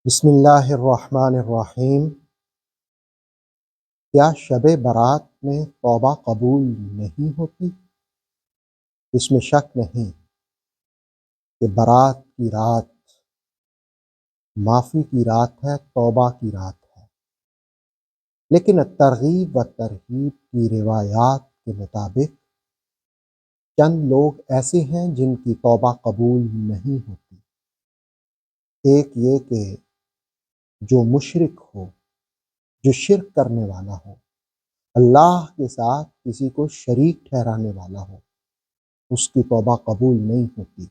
بسم اللہ الرحمن الرحیم۔ کیا شب برات میں توبہ قبول نہیں ہوتی؟ اس میں شک نہیں کہ برات کی رات معافی کی رات ہے، توبہ کی رات ہے، لیکن ترغیب و ترہیب کی روایات کے مطابق چند لوگ ایسے ہیں جن کی توبہ قبول نہیں ہوتی۔ ایک یہ کہ جو مشرک ہو، جو شرک کرنے والا ہو، اللہ کے ساتھ کسی کو شریک ٹھہرانے والا ہو، اس کی توبہ قبول نہیں ہوتی۔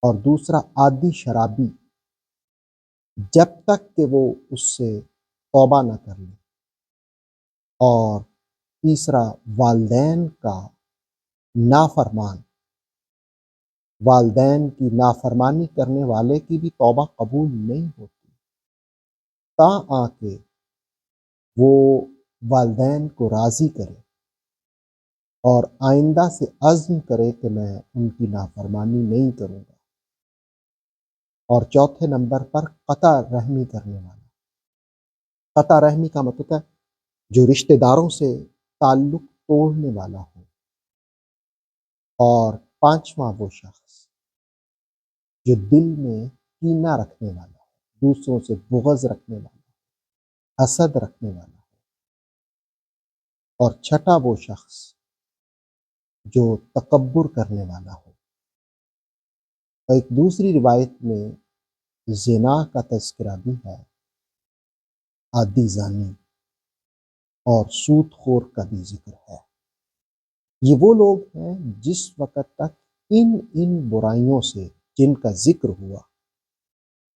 اور دوسرا عادی شرابی، جب تک کہ وہ اس سے توبہ نہ کر لے۔ اور تیسرا والدین کا نافرمان، والدین کی نافرمانی کرنے والے کی بھی توبہ قبول نہیں ہوتی تاں کہ وہ والدین کو راضی کرے اور آئندہ سے عزم کرے کہ میں ان کی نافرمانی نہیں کروں گا۔ اور چوتھے نمبر پر قطع رحمی کرنے والا۔ قطع رحمی کا مطلب ہے جو رشتہ داروں سے تعلق توڑنے والا ہو۔ اور پانچواں وہ شخص جو دل میں کینہ رکھنے والا ہو، دوسروں سے بغض رکھنے والا ہو، حسد رکھنے والا ہو۔ اور چھٹا وہ شخص جو تکبر کرنے والا ہو۔ اور ایک دوسری روایت میں زنا کا تذکرہ بھی ہے، عادی زانی اور سود خور کا بھی ذکر ہے۔ یہ وہ لوگ ہیں جس وقت تک ان برائیوں سے جن کا ذکر ہوا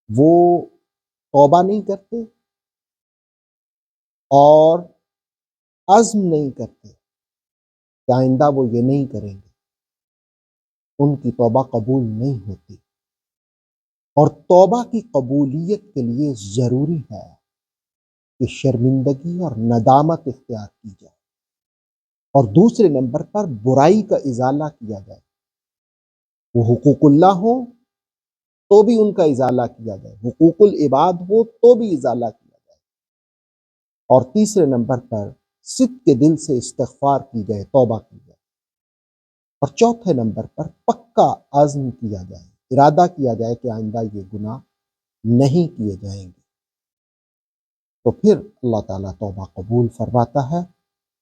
وہ توبہ نہیں کرتے اور عزم نہیں کرتے کہ آئندہ وہ یہ نہیں کریں گے، ان کی توبہ قبول نہیں ہوتی۔ اور توبہ کی قبولیت کے لیے ضروری ہے کہ شرمندگی اور ندامت اختیار کی جائے، اور دوسرے نمبر پر برائی کا ازالہ کیا جائے۔ وہ حقوق اللہ ہو تو بھی ان کا ازالہ کیا جائے، حقوق العباد ہو تو بھی ازالہ کیا جائے۔ اور تیسرے نمبر پر صدق کے دل سے استغفار کی جائے، توبہ کی جائے۔ اور چوتھے نمبر پر پکا عزم کیا جائے، ارادہ کیا جائے کہ آئندہ یہ گناہ نہیں کیے جائیں گے، تو پھر اللہ تعالیٰ توبہ قبول فرماتا ہے۔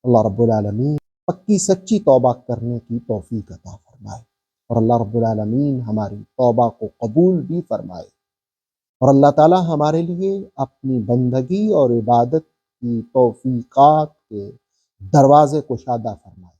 اللہ رب العالمین پکی سچی توبہ کرنے کی توفیق عطا فرمائے، اور اللہ رب العالمین ہماری توبہ کو قبول بھی فرمائے، اور اللہ تعالیٰ ہمارے لیے اپنی بندگی اور عبادت کی توفیقات کے دروازے کشادہ فرمائے۔